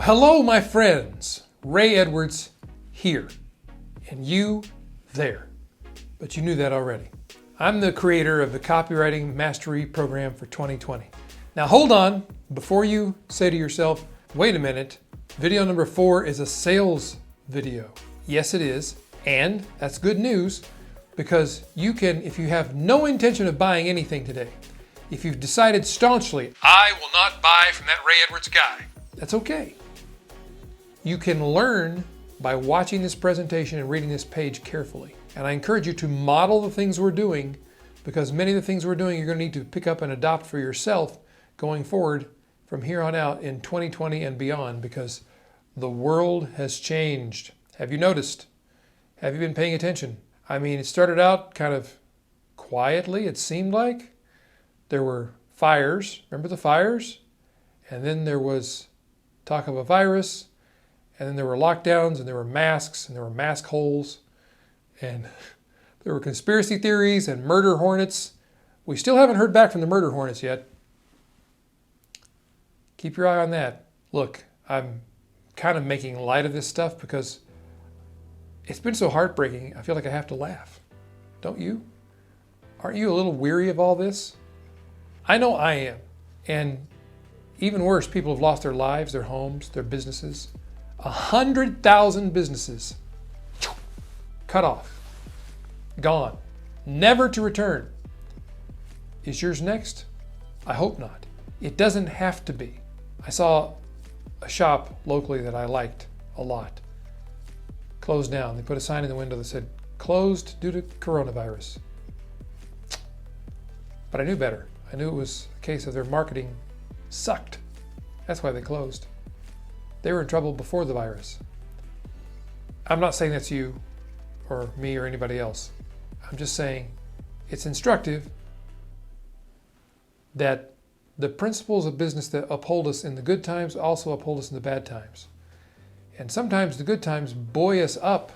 Hello, my friends. Ray Edwards here, and you there. But you knew that already. I'm the creator of the Copywriting Mastery Program for 2020. Now hold on, before you say to yourself, wait a minute, video number 4 is a sales video. Yes, it is, and that's good news because you can, if you have no intention of buying anything today, if you've decided staunchly, I will not buy from that Ray Edwards guy, that's okay. You can learn by watching this presentation and reading this page carefully. And I encourage you to model the things we're doing because many of the things we're doing you're going to need to pick up and adopt for yourself going forward from here on out in 2020 and beyond because the world has changed. Have you noticed? Have you been paying attention? I mean, it started out kind of quietly, it seemed like. There were fires, remember the fires? And then there was talk of a virus. And then there were lockdowns, and there were masks, and there were mask holes, and there were conspiracy theories and murder hornets. We still haven't heard back from the murder hornets yet. Keep your eye on that. Look, I'm kind of making light of this stuff because it's been so heartbreaking, I feel like I have to laugh. Don't you? Aren't you a little weary of all this? I know I am. And even worse, people have lost their lives, their homes, their businesses. 100,000 businesses cut off, gone, never to return. Is yours next? I hope not. It doesn't have to be. I saw a shop locally that I liked a lot closed down. They put a sign in the window that said, closed due to coronavirus. But I knew better. I knew it was a case of their marketing sucked. That's why they closed. They were in trouble before the virus. I'm not saying that's you or me or anybody else. I'm just saying it's instructive that the principles of business that uphold us in the good times also uphold us in the bad times. And sometimes the good times buoy us up.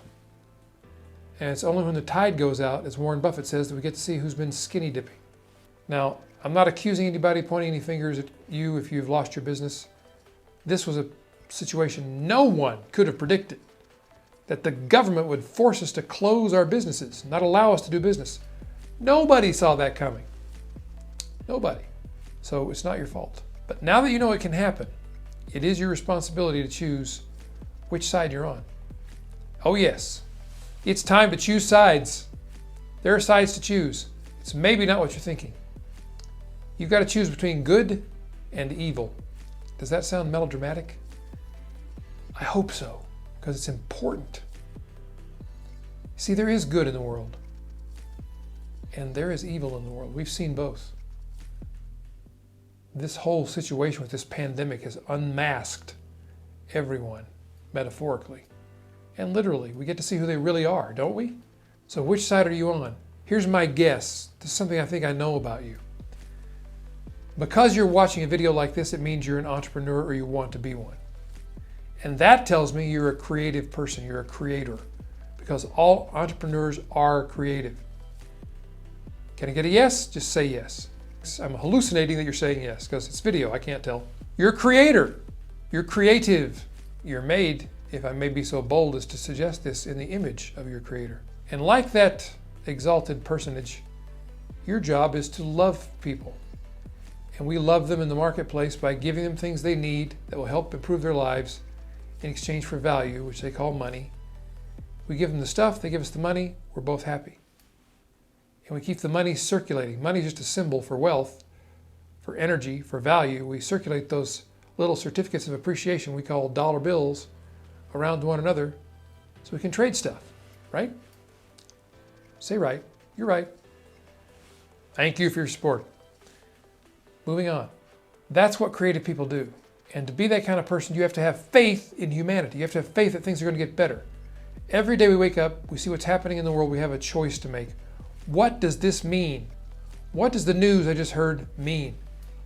And it's only when the tide goes out, as Warren Buffett says, that we get to see who's been skinny dipping. Now, I'm not accusing anybody, pointing any fingers at you if you've lost your business. This was a situation no one could have predicted, that the government would force us to close our businesses, not allow us to do business. Nobody saw that coming. Nobody. So it's not your fault. But now that you know it can happen, it is your responsibility to choose which side you're on. Oh yes, it's time to choose sides. There are sides to choose. It's maybe not what you're thinking. You've got to choose between good and evil. Does that sound melodramatic? I hope so, because it's important. See, there is good in the world, and there is evil in the world. We've seen both. This whole situation with this pandemic has unmasked everyone, metaphorically. And literally, we get to see who they really are, don't we? So which side are you on? Here's my guess. This is something I think I know about you. Because you're watching a video like this, it means you're an entrepreneur or you want to be one. And that tells me you're a creative person, you're a creator, because all entrepreneurs are creative. Can I get a yes? Just say yes. I'm hallucinating that you're saying yes, because it's video, I can't tell. You're a creator, you're creative. You're made, if I may be so bold as to suggest this, in the image of your creator. And like that exalted personage, your job is to love people. And we love them in the marketplace by giving them things they need that will help improve their lives in exchange for value, which they call money. We give them the stuff, they give us the money, we're both happy. And we keep the money circulating. Money is just a symbol for wealth, for energy, for value. We circulate those little certificates of appreciation we call dollar bills around one another so we can trade stuff, right? Say right, you're right. Thank you for your support. Moving on. That's what creative people do. And to be that kind of person, you have to have faith in humanity. You have to have faith that things are going to get better. Every day we wake up, we see what's happening in the world, we have a choice to make. What does this mean? What does the news I just heard mean?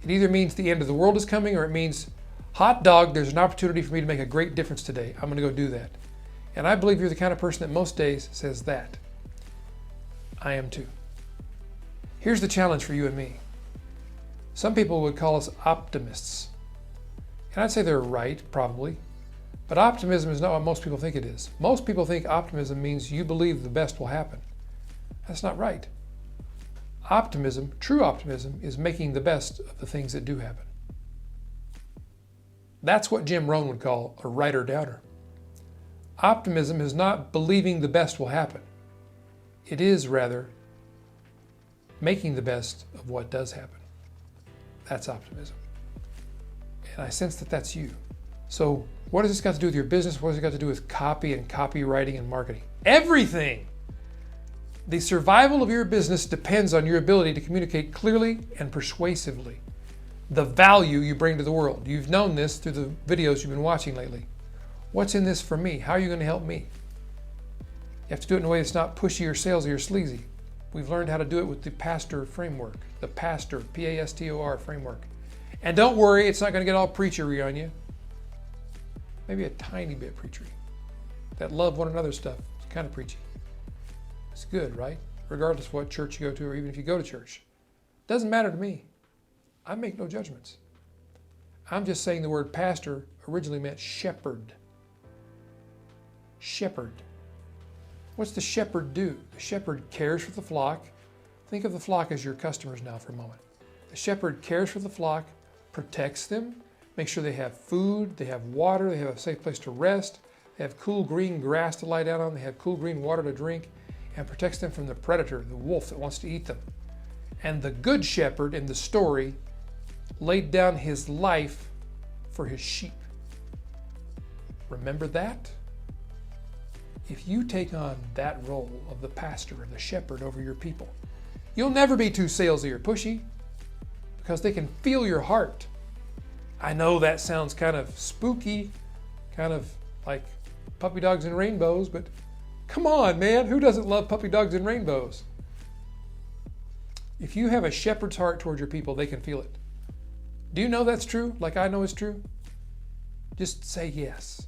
It either means the end of the world is coming or it means, hot dog, there's an opportunity for me to make a great difference today. I'm going to go do that. And I believe you're the kind of person that most days says that. I am too. Here's the challenge for you and me. Some people would call us optimists. And I'd say they're right, probably. But optimism is not what most people think it is. Most people think optimism means you believe the best will happen. That's not right. Optimism, true optimism, is making the best of the things that do happen. That's what Jim Rohn would call a writer-downer. Optimism is not believing the best will happen. It is, rather, making the best of what does happen. That's optimism. And I sense that that's you. So what has this got to do with your business? What has it got to do with copy and copywriting and marketing? Everything! The survival of your business depends on your ability to communicate clearly and persuasively the value you bring to the world. You've known this through the videos you've been watching lately. What's in this for me? How are you going to help me? You have to do it in a way that's not pushy or salesy or sleazy. We've learned how to do it with the PASTOR framework, the PASTOR, P-A-S-T-O-R framework. And don't worry, it's not going to get all preachery on you. Maybe a tiny bit preachery. That love one another stuff is kind of preachy. It's good, right? Regardless of what church you go to, or even if you go to church. Doesn't matter to me. I make no judgments. I'm just saying the word pastor originally meant shepherd. Shepherd. What's the shepherd do? The shepherd cares for the flock. Think of the flock as your customers now for a moment. The shepherd cares for the flock, protects them, makes sure they have food, they have water, they have a safe place to rest, they have cool green grass to lie down on, they have cool green water to drink, and protects them from the predator, the wolf that wants to eat them. And the good shepherd in the story laid down his life for his sheep. Remember that? If you take on that role of the pastor or the shepherd over your people, you'll never be too salesy or pushy because they can feel your heart. I know that sounds kind of spooky, kind of like puppy dogs and rainbows, but come on, man, who doesn't love puppy dogs and rainbows? If you have a shepherd's heart towards your people, they can feel it. Do you know that's true, like I know it's true? Just say yes.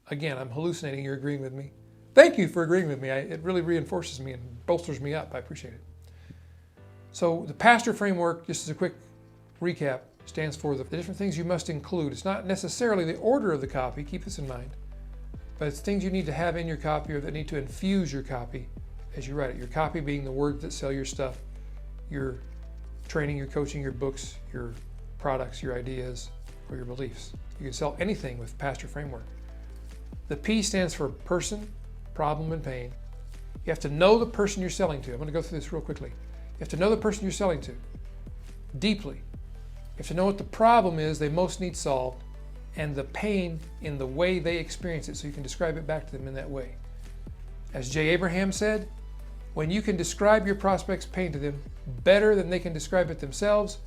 Again, I'm hallucinating, you're agreeing with me. Thank you for agreeing with me. It really reinforces me and bolsters me up. I appreciate it. So the PASTOR framework, just as a quick recap, stands for the different things you must include. It's not necessarily the order of the copy, keep this in mind, but it's things you need to have in your copy or that need to infuse your copy as you write it. Your copy being the words that sell your stuff, your training, your coaching, your books, your products, your ideas, or your beliefs. You can sell anything with PASTOR framework. The P stands for person, problem, and pain. You have to know the person you're selling to. I'm going to go through this real quickly. You have to know the person you're selling to deeply. You have to know what the problem is they most need solved and the pain in the way they experience it so you can describe it back to them in that way. As J. Abraham said, when you can describe your prospect's pain to them better than they can describe it themselves,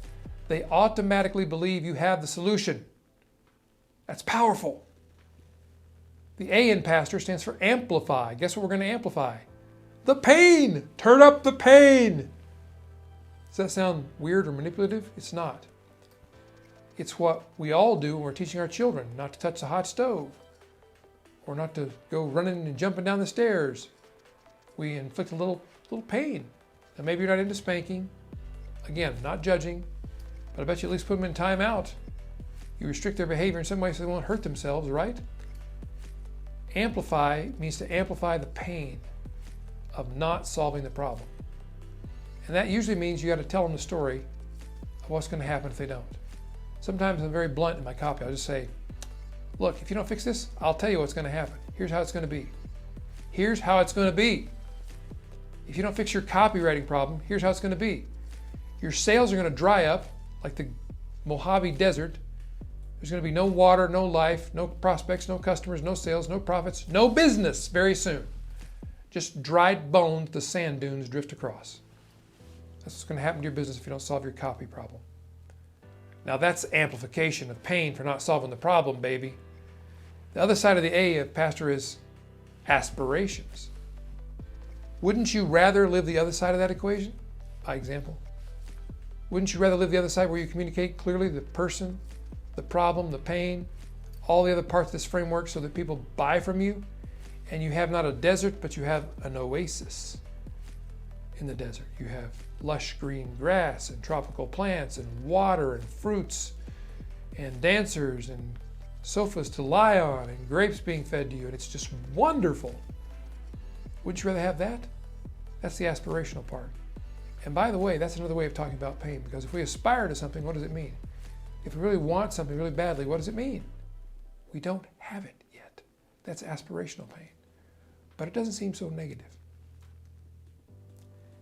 they automatically believe you have the solution. That's powerful. The A in PASTOR stands for amplify. Guess what we're going to amplify? The pain! Turn up the pain! Does that sound weird or manipulative? It's not. It's what we all do when we're teaching our children not to touch the hot stove or not to go running and jumping down the stairs. We inflict a little pain. Now maybe you're not into spanking. Again, not judging, but I bet you at least put them in timeout. You restrict their behavior in some way so they won't hurt themselves, right? Amplify means to amplify the pain of not solving the problem. And that usually means you got to tell them the story of what's going to happen if they don't. Sometimes I'm very blunt in my copy. I'll just say, look, if you don't fix this, I'll tell you what's going to happen. Here's how it's going to be. Here's how it's going to be. If you don't fix your copywriting problem, here's how it's going to be. Your sales are going to dry up like the Mojave Desert. There's going to be no water, no life, no prospects, no customers, no sales, no profits, no business very soon. Just dried bones the sand dunes drift across. That's what's going to happen to your business if you don't solve your copy problem. Now that's amplification of pain for not solving the problem, baby. The other side of the A of PASTOR is aspirations. Wouldn't you rather live the other side of that equation, by example? Wouldn't you rather live the other side where you communicate clearly the person, the problem, the pain, all the other parts of this framework so that people buy from you and you have not a desert, but you have an oasis in the desert. You have lush green grass and tropical plants and water and fruits and dancers and sofas to lie on and grapes being fed to you, and it's just wonderful. Would you rather have that? That's the aspirational part. And by the way, that's another way of talking about pain, because if we aspire to something, what does it mean? If we really want something really badly, what does it mean? We don't have it yet. That's aspirational pain. But it doesn't seem so negative.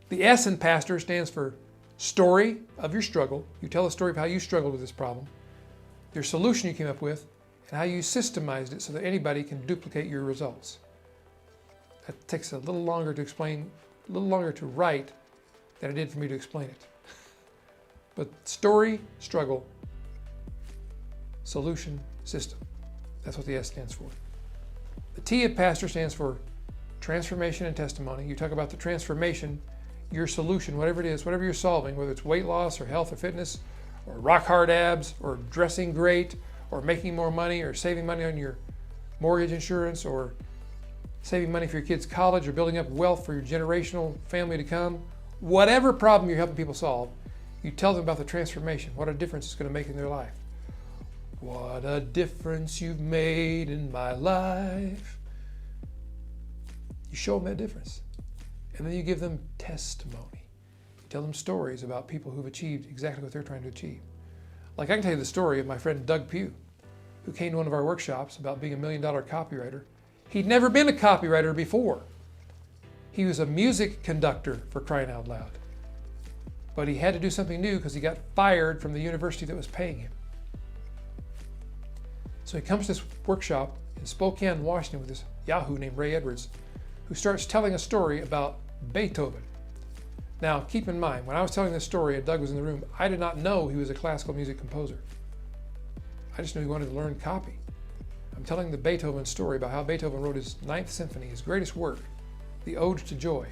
The S in pastor stands for story of your struggle. You tell a story of how you struggled with this problem, your solution you came up with, and how you systemized it so that anybody can duplicate your results. That takes a little longer to explain, a little longer to write than it did for me to explain it. But story, struggle, solution, system. That's what the S stands for. The T at pastor stands for transformation and testimony. You talk about the transformation, your solution, whatever it is, whatever you're solving, whether it's weight loss or health or fitness or rock hard abs or dressing great or making more money or saving money on your mortgage insurance or saving money for your kids' college or building up wealth for your generational family to come. Whatever problem you're helping people solve, you tell them about the transformation, what a difference it's going to make in their life. What a difference you've made in my life. You show them that difference. And then you give them testimony. You tell them stories about people who've achieved exactly what they're trying to achieve. Like I can tell you the story of my friend Doug Pugh, who came to one of our workshops about being $1 million copywriter. He'd never been a copywriter before. He was a music conductor, for crying out loud. But he had to do something new because he got fired from the university that was paying him. So he comes to this workshop in Spokane, Washington with this Yahoo named Ray Edwards, who starts telling a story about Beethoven. Now, keep in mind, when I was telling this story and Doug was in the room, I did not know he was a classical music composer. I just knew he wanted to learn copy. I'm telling the Beethoven story about how Beethoven wrote his Ninth Symphony, his greatest work, the Ode to Joy,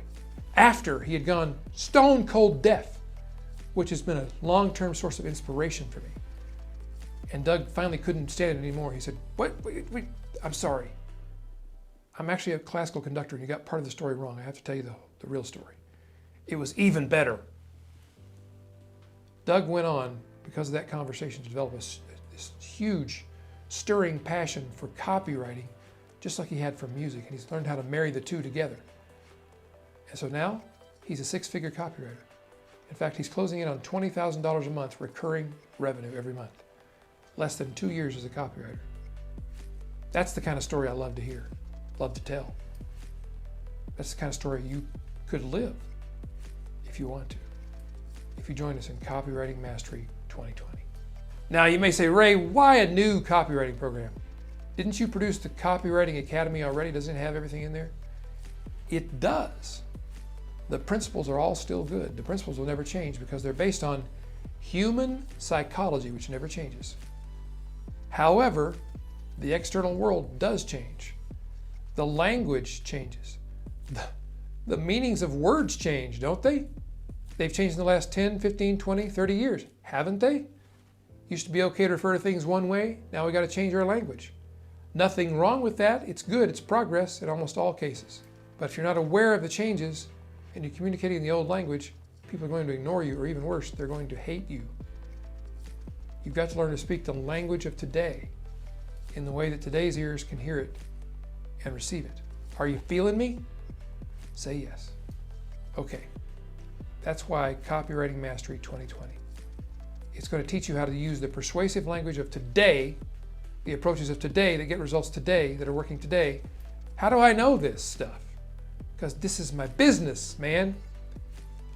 after he had gone stone cold deaf, which has been a long-term source of inspiration for me. And Doug finally couldn't stand it anymore. He said, wait, I'm sorry. I'm actually a classical conductor and you got part of the story wrong. I have to tell you the real story. It was even better. Doug went on, because of that conversation, to develop this huge, stirring passion for copywriting, just like he had for music, and he's learned how to marry the two together. And so now, he's a six-figure copywriter. In fact, he's closing in on $20,000 a month recurring revenue every month. Less than 2 years as a copywriter. That's the kind of story I love to hear, love to tell. That's the kind of story you could live if you want to, if you join us in Copywriting Mastery 2020. Now you may say, Ray, why a new copywriting program? Didn't you produce the Copywriting Academy already? Doesn't it have everything in there? It does. The principles are all still good. The principles will never change because they're based on human psychology, which never changes. However, the external world does change. The language changes. The meanings of words change, don't they? They've changed in the last 10, 15, 20, 30 years, haven't they? Used to be okay to refer to things one way, now we got to change our language. Nothing wrong with that, it's good, it's progress in almost all cases. But if you're not aware of the changes and you're communicating in the old language, people are going to ignore you, or even worse, they're going to hate you. You've got to learn to speak the language of today in the way that today's ears can hear it and receive it. Are you feeling me? Say yes. Okay. That's why Copywriting Mastery 2020. It's going to teach you how to use the persuasive language of today, the approaches of today that get results today, that are working today. How do I know this stuff? Because this is my business, man.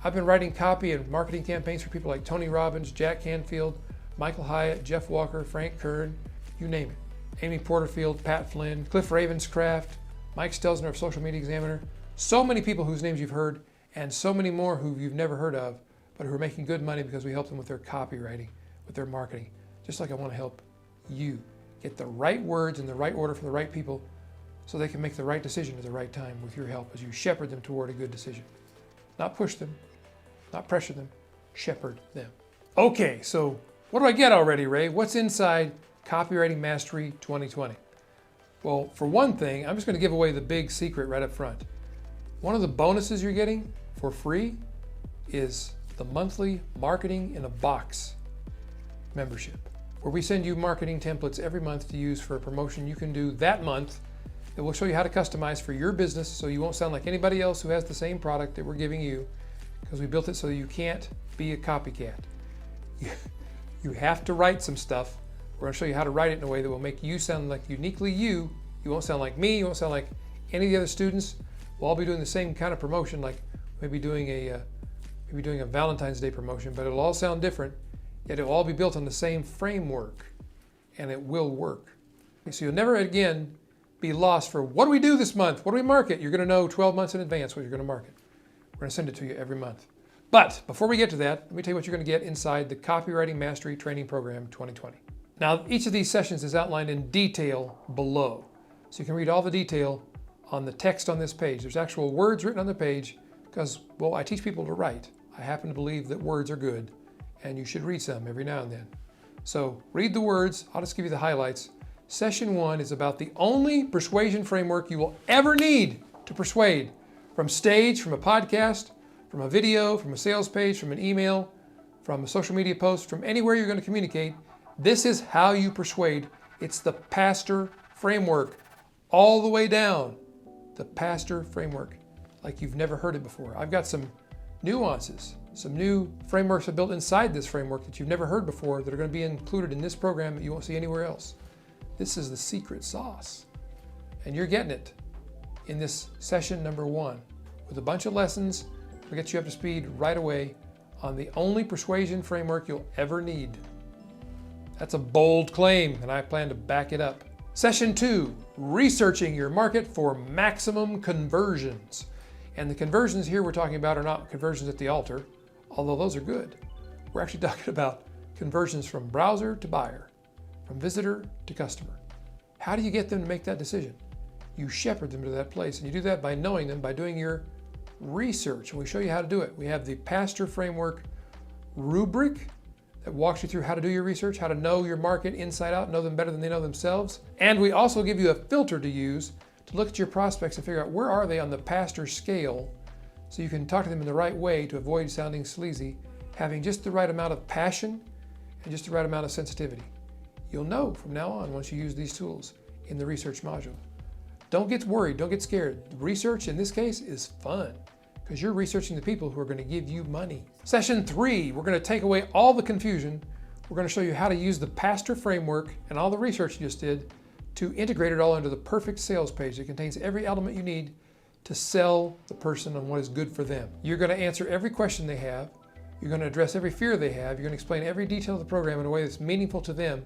I've been writing copy and marketing campaigns for people like Tony Robbins, Jack Canfield, Michael Hyatt, Jeff Walker, Frank Kern, you name it. Amy Porterfield, Pat Flynn, Cliff Ravenscraft, Mike Stelzner of Social Media Examiner. So many people whose names you've heard, and so many more who you've never heard of, but who are making good money because we help them with their copywriting, with their marketing. Just like I want to help you get the right words in the right order for the right people so they can make the right decision at the right time with your help as you shepherd them toward a good decision. Not push them, not pressure them, shepherd them. Okay, so what do I get already, Ray? What's inside Copywriting Mastery 2020? Well, for one thing, I'm just going to give away the big secret right up front. One of the bonuses you're getting for free is the monthly Marketing in a Box membership. where we send you marketing templates every month to use for a promotion you can do that month that will show you how to customize for your business so you won't sound like anybody else who has the same product that we're giving you, because we built it so you can't be a copycat. You have to write some stuff. We're going to show you how to write it in a way that will make you sound like uniquely you. You won't sound like me. You won't sound like any of the other students. We'll all be doing the same kind of promotion, like maybe doing a Valentine's Day promotion, but it'll all sound different, yet it'll all be built on the same framework, and it will work. So you'll never again be lost for, what do we do this month? What do we market? You're going to know 12 months in advance what you're going to market. We're going to send it to you every month. But before we get to that, let me tell you what you're going to get inside the Copywriting Mastery Training Program 2020. Now, each of these sessions is outlined in detail below. So you can read all the detail on the text on this page. There's actual words written on the page because, well, I teach people to write. I happen to believe that words are good and you should read some every now and then. So read the words. I'll just give you the highlights. Session 1 is about the only persuasion framework you will ever need to persuade, from stage, from a podcast, from a video, from a sales page, from an email, from a social media post, from anywhere you're going to communicate. This is how you persuade. It's the pastor framework, all the way down. The pastor framework, like you've never heard it before. I've got some nuances, some new frameworks I built inside this framework that you've never heard before that are going to be included in this program that you won't see anywhere else. This is the secret sauce, and you're getting it in this session number 1 with a bunch of lessons to get you up to speed right away on the only persuasion framework you'll ever need. That's a bold claim, and I plan to back it up. Session 2, researching your market for maximum conversions. And the conversions here we're talking about are not conversions at the altar, although those are good. We're actually talking about conversions from browser to buyer, from visitor to customer. How do you get them to make that decision? You shepherd them to that place, and you do that by knowing them, by doing your research, and we show you how to do it. We have the pastor framework rubric that walks you through how to do your research, how to know your market inside out, know them better than they know themselves. And we also give you a filter to use to look at your prospects and figure out where are they on the pastor scale, so you can talk to them in the right way to avoid sounding sleazy, having just the right amount of passion and just the right amount of sensitivity. You'll know from now on once you use these tools in the research module. Don't get worried, don't get scared. Research in this case is fun because you're researching the people who are going to give you money. Session 3, we're going to take away all the confusion. We're going to show you how to use the pastor framework and all the research you just did to integrate it all into the perfect sales page that contains every element you need to sell the person on what is good for them. You're going to answer every question they have. You're going to address every fear they have. You're going to explain every detail of the program in a way that's meaningful to them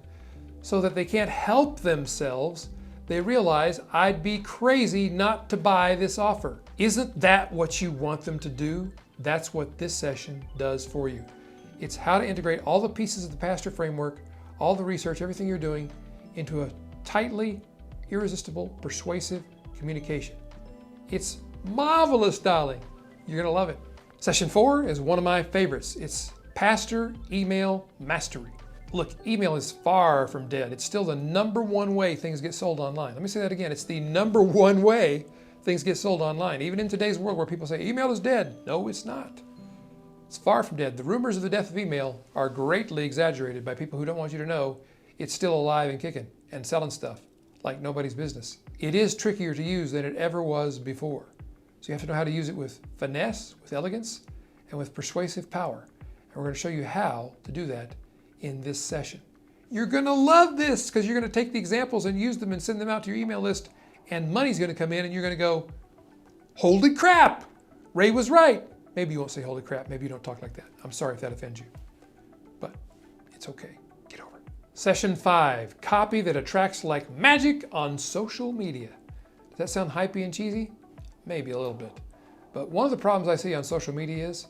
so that they can't help themselves. They realize, I'd be crazy not to buy this offer. Isn't that what you want them to do? That's what this session does for you. It's how to integrate all the pieces of the pastor framework, all the research, everything you're doing into a tightly, irresistible, persuasive communication. It's marvelous, darling. You're gonna love it. Session 4 is one of my favorites. It's pastor email mastery. Look, email is far from dead. It's still the #1 way things get sold online. Let me say that again. It's the #1 way things get sold online. Even in today's world where people say email is dead. No, it's not. It's far from dead. The rumors of the death of email are greatly exaggerated by people who don't want you to know it's still alive and kicking and selling stuff like nobody's business. It is trickier to use than it ever was before. So you have to know how to use it with finesse, with elegance, and with persuasive power. And we're going to show you how to do that in this session. You're going to love this because you're going to take the examples and use them and send them out to your email list, and money's going to come in and you're going to go, holy crap, Ray was right. Maybe you won't say holy crap. Maybe you don't talk like that. I'm sorry if that offends you, but it's okay. Get over it. Session 5, copy that attracts like magic on social media. Does that sound hypey and cheesy? Maybe a little bit. But one of the problems I see on social media is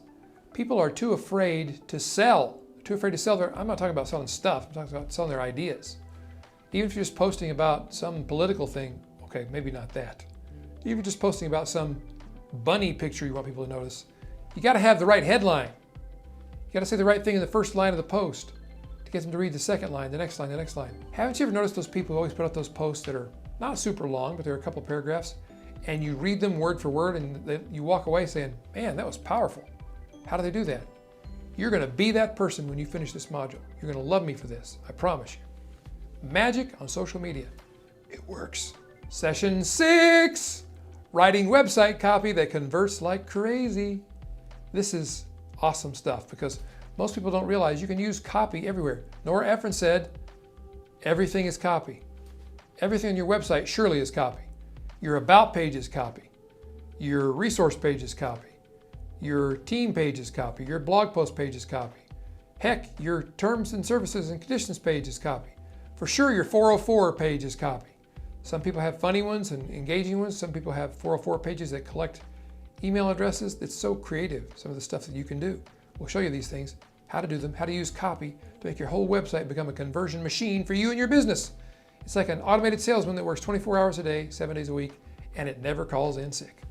people are too afraid to sell. Too afraid to sell their, I'm not talking about selling stuff, I'm talking about selling their ideas. Even if you're just posting about some political thing, okay, maybe not that. Even just posting about some bunny picture you want people to notice, you gotta have the right headline. You gotta say the right thing in the first line of the post to get them to read the second line, the next line, the next line. Haven't you ever noticed those people who always put out those posts that are not super long, but they're a couple paragraphs, and you read them word for word and you walk away saying, man, that was powerful. How do they do that? You're going to be that person when you finish this module. You're going to love me for this, I promise you. Magic on social media. It works. Session 6, writing website copy that converts like crazy. This is awesome stuff because most people don't realize you can use copy everywhere. Nora Ephron said, everything is copy. Everything on your website surely is copy. Your about page is copy. Your resource page is copy. Your team page is copy. Your blog post page is copy. Heck, your terms and services and conditions page is copy. For sure, your 404 page is copy. Some people have funny ones and engaging ones. Some people have 404 pages that collect email addresses. It's so creative, some of the stuff that you can do. We'll show you these things, how to do them, how to use copy to make your whole website become a conversion machine for you and your business. It's like an automated salesman that works 24 hours a day, 7 days a week, and it never calls in sick.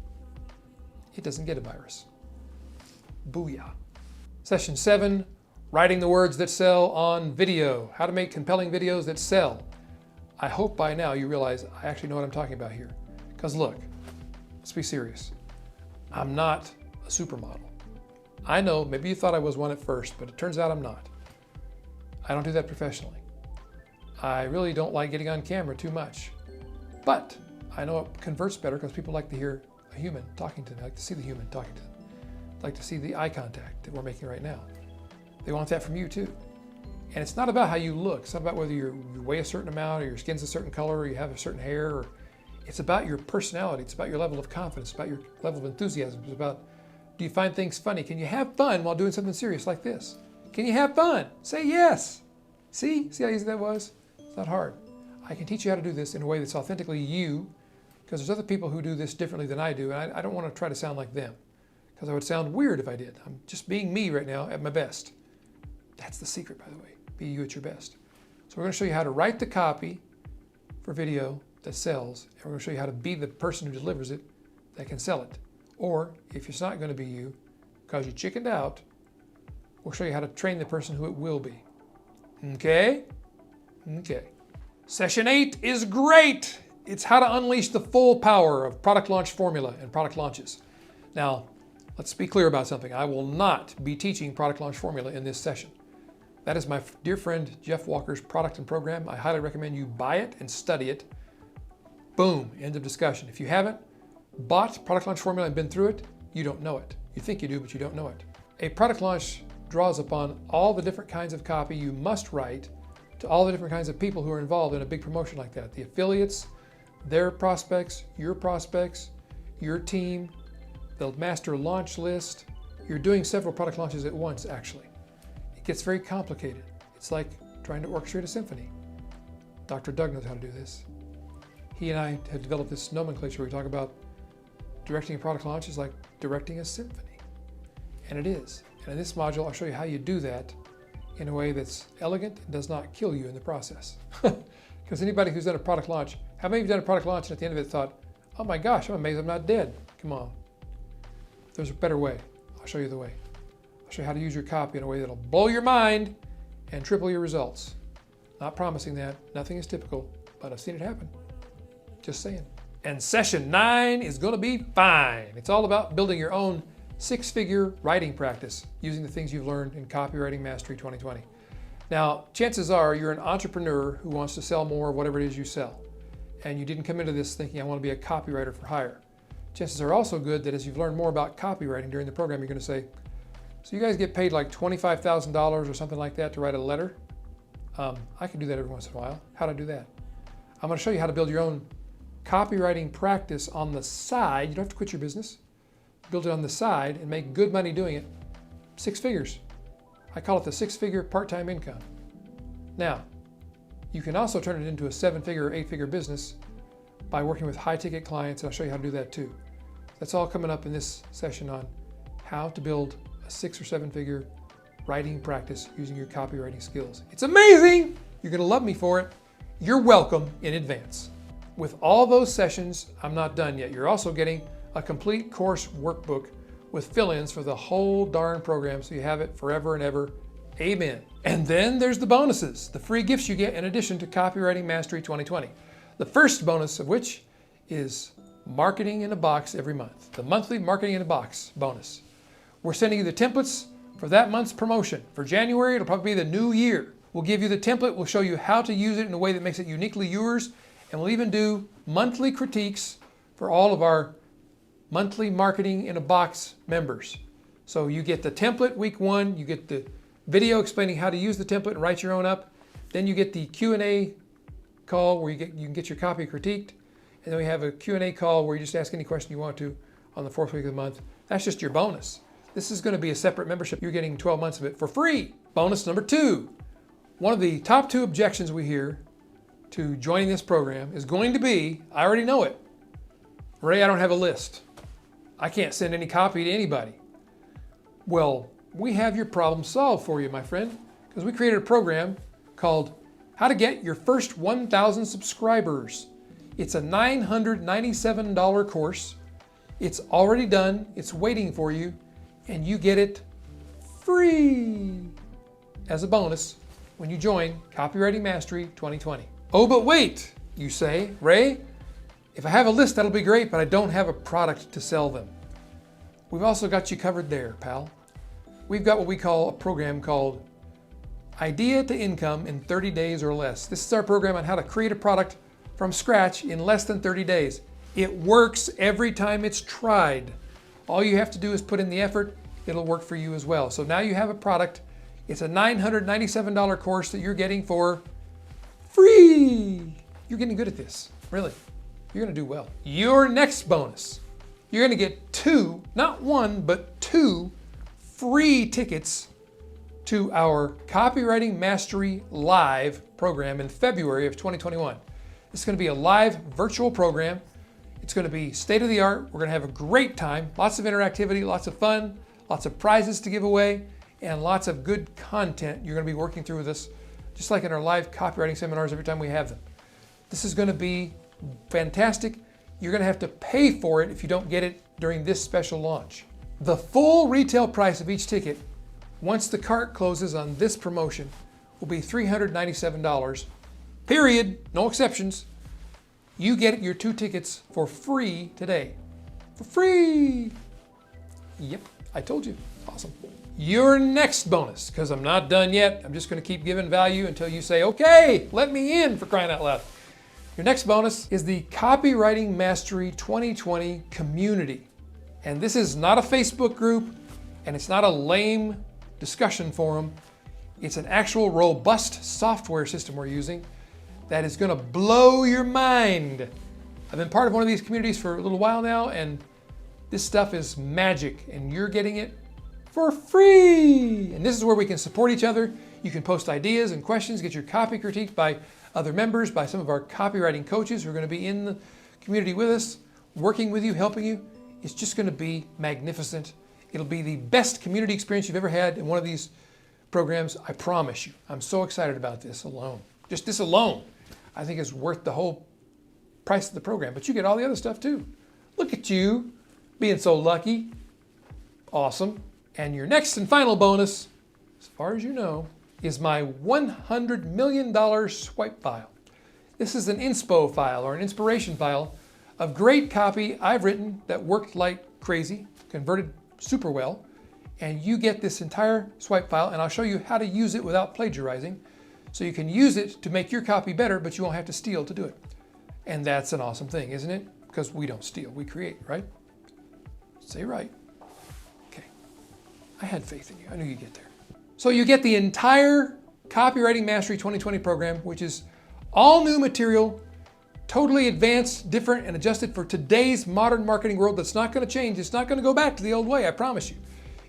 It doesn't get a virus. Booyah. Session 7, writing the words that sell on video. How to make compelling videos that sell. I hope by now you realize I actually know what I'm talking about here. Because look, let's be serious. I'm not a supermodel. I know, maybe you thought I was one at first, but it turns out I'm not. I don't do that professionally. I really don't like getting on camera too much. But I know it converts better because people like to hear a human talking to them. They like to see the human talking to them. They like to see the eye contact that we're making right now. They want that from you too. And it's not about how you look. It's not about whether you weigh a certain amount or your skin's a certain color or you have a certain hair. Or it's about your personality. It's about your level of confidence. It's about your level of enthusiasm. It's about, do you find things funny? Can you have fun while doing something serious like this? Can you have fun? Say yes. See how easy that was? It's not hard. I can teach you how to do this in a way that's authentically you, because there's other people who do this differently than I do, and I don't want to try to sound like them, because I would sound weird if I did. I'm just being me right now at my best. That's the secret, by the way. Be you at your best. So we're going to show you how to write the copy for video that sells, and we're going to show you how to be the person who delivers it that can sell it. Or if it's not going to be you, because you chickened out, we'll show you how to train the person who it will be. Okay? Okay. Session 8 is great. It's how to unleash the full power of product launch formula and product launches. Now, let's be clear about something. I will not be teaching product launch formula in this session. That is my dear friend Jeff Walker's product and program. I highly recommend you buy it and study it. Boom, end of discussion. If you haven't bought product launch formula and been through it, you don't know it. You think you do, but you don't know it. A product launch draws upon all the different kinds of copy you must write to all the different kinds of people who are involved in a big promotion like that. The affiliates, their prospects, your team, the master launch list. You're doing several product launches at once, actually. It gets very complicated. It's like trying to orchestrate a symphony. Dr. Doug knows how to do this. He and I have developed this nomenclature where we talk about directing a product launch is like directing a symphony. And it is. And in this module, I'll show you how you do that in a way that's elegant and does not kill you in the process. Because anybody who's done a product launch, how many of you have done a product launch and at the end of it thought, oh my gosh, I'm amazed I'm not dead. Come on. There's a better way. I'll show you the way. I'll show you how to use your copy in a way that'll blow your mind and triple your results. Not promising that. Nothing is typical, but I've seen it happen. Just saying. And session 9 is going to be fine. It's all about building your own 6-figure writing practice using the things you've learned in Copywriting Mastery 2020. Now, chances are you're an entrepreneur who wants to sell more of whatever it is you sell. And you didn't come into this thinking, I want to be a copywriter for hire. Chances are also good that as you've learned more about copywriting during the program, you're going to say, so you guys get paid like $25,000 or something like that to write a letter? I can do that every once in a while. How do I do that? I'm going to show you how to build your own copywriting practice on the side. You don't have to quit your business. Build it on the side and make good money doing it. 6 figures. I call it the 6-figure part-time income. Now, you can also turn it into a 7-figure or 8-figure business by working with high-ticket clients, and I'll show you how to do that too. That's all coming up in this session on how to build a 6 or 7-figure writing practice using your copywriting skills. It's amazing! You're going to love me for it. You're welcome in advance. With all those sessions, I'm not done yet. You're also getting a complete course workbook with fill-ins for the whole darn program, so you have it forever and ever. Amen. And then there's the bonuses, the free gifts you get in addition to Copywriting Mastery 2020. The first bonus of which is Marketing in a Box every month, the monthly Marketing in a Box bonus. We're sending you the templates for that month's promotion. For January, it'll probably be the new year. We'll give you the template. We'll show you how to use it in a way that makes it uniquely yours. And we'll even do monthly critiques for all of our monthly Marketing in a Box members. So you get the template week 1, you get the video explaining how to use the template and write your own up. Then you get the Q&A call where you can get your copy critiqued. And then we have a Q&A call where you just ask any question you want to on the 4th week of the month. That's just your bonus. This is going to be a separate membership. You're getting 12 months of it for free. Bonus number 2. One of the top 2 objections we hear to joining this program is going to be, I already know it, Ray, I don't have a list. I can't send any copy to anybody. Well, we have your problem solved for you, my friend, because we created a program called How to Get Your First 1,000 Subscribers. It's a $997 course. It's already done. It's waiting for you, and you get it free as a bonus when you join Copywriting Mastery 2020. Oh, but wait, you say, Ray, if I have a list, that'll be great, but I don't have a product to sell them. We've also got you covered there, pal. We've got what we call a program called Idea to Income in 30 days or less. This is our program on how to create a product from scratch in less than 30 days. It works every time it's tried. All you have to do is put in the effort. It'll work for you as well. So now you have a product. It's a $997 course that you're getting for free. You're getting good at this, really. You're gonna do well. Your next bonus, you're gonna get 2, not 1, but 2 free tickets to our Copywriting Mastery Live program in February of 2021. It's gonna be a live virtual program. It's gonna be state of the art. We're gonna have a great time, lots of interactivity, lots of fun, lots of prizes to give away, and lots of good content you're gonna be working through with us, just like in our live copywriting seminars every time we have them. This is gonna be fantastic. You're gonna have to pay for it if you don't get it during this special launch. The full retail price of each ticket, once the cart closes on this promotion, will be $397, period, no exceptions. You get your 2 tickets for free today. For free! Yep, I told you, awesome. Your next bonus, because I'm not done yet, I'm just gonna keep giving value until you say, okay, let me in, for crying out loud. Your next bonus is the Copywriting Mastery 2020 community. And this is not a Facebook group, and it's not a lame discussion forum. It's an actual robust software system we're using that is gonna blow your mind. I've been part of one of these communities for a little while now, and this stuff is magic, and you're getting it for free. And this is where we can support each other. You can post ideas and questions, get your copy critiqued by other members, by some of our copywriting coaches who are going to be in the community with us, working with you, helping you. It's just going to be magnificent. It'll be the best community experience you've ever had in one of these programs, I promise you. I'm so excited about this alone. Just this alone, I think is worth the whole price of the program, but you get all the other stuff too. Look at you being so lucky. Awesome. And your next and final bonus, as far as you know, is my $100 million swipe file. This is an inspo file or an inspiration file of great copy I've written that worked like crazy, converted super well, and you get this entire swipe file, and I'll show you how to use it without plagiarizing, so you can use it to make your copy better, but you won't have to steal to do it. And that's an awesome thing, isn't it? Because we don't steal, we create, right? Say right. Okay. I had faith in you. I knew you'd get there. So you get the entire Copywriting Mastery 2020 program, which is all new material, totally advanced, different, and adjusted for today's modern marketing world that's not going to change. It's not going to go back to the old way, I promise you.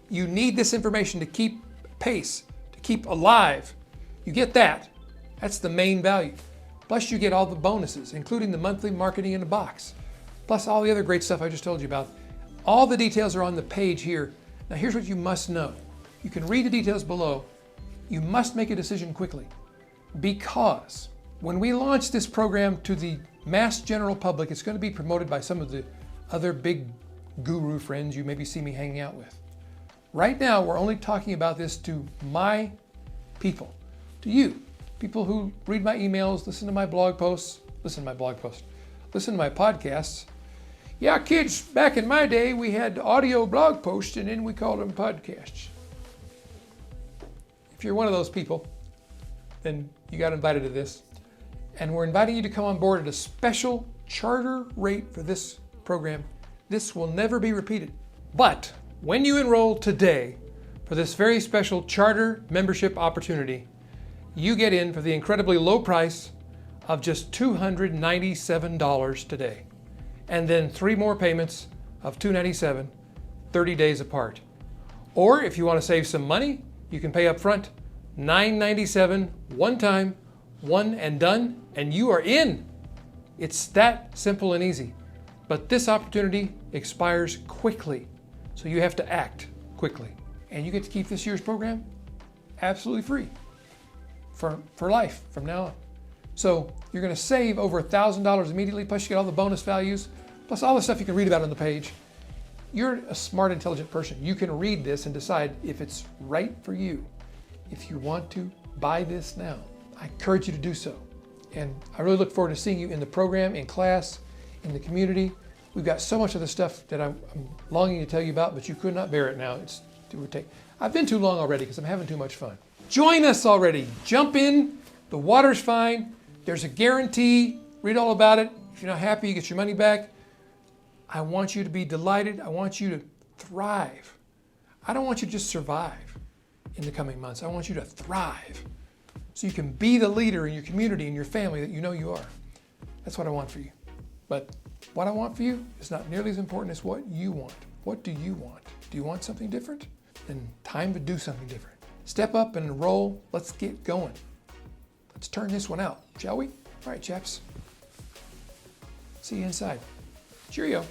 You need this information to keep pace, to keep alive. You get that. That's the main value. Plus you get all the bonuses, including the monthly Marketing in a Box, plus all the other great stuff I just told you about. All the details are on the page here. Now here's what you must know. You can read the details below. You must make a decision quickly, because when we launch this program to the mass general public, it's going to be promoted by some of the other big guru friends you maybe see me hanging out with. Right now, we're only talking about this to my people, to you, people who read my emails, listen to my blog posts, listen to my podcasts. Yeah, kids, back in my day, we had audio blog posts and then we called them podcasts. If you're one of those people, then you got invited to this. And we're inviting you to come on board at a special charter rate for this program. This will never be repeated. But when you enroll today for this very special charter membership opportunity, you get in for the incredibly low price of just $297 today. And then 3 more payments of $297, 30 days apart. Or if you want to save some money, you can pay up front $997 one time, one and done, and you are in. It's that simple and easy. But this opportunity expires quickly, so you have to act quickly. And you get to keep this year's program absolutely free for life from now on. So you're going to save over $1,000 immediately, plus you get all the bonus values, plus all the stuff you can read about on the page. You're a smart, intelligent person. You can read this and decide if it's right for you. If you want to buy this now, I encourage you to do so. And I really look forward to seeing you in the program, in class, in the community. We've got so much of the stuff that I'm longing to tell you about, but you could not bear it now. I've been too long already because I'm having too much fun. Join us already. Jump in. The water's fine. There's a guarantee. Read all about it. If you're not happy, you get your money back. I want you to be delighted. I want you to thrive. I don't want you to just survive in the coming months. I want you to thrive so you can be the leader in your community and your family that you know you are. That's what I want for you. But what I want for you is not nearly as important as what you want. What do you want? Do you want something different? Then time to do something different. Step up and enroll. Let's get going. Let's turn this one out, shall we? All right, chaps. See you inside. Cheerio.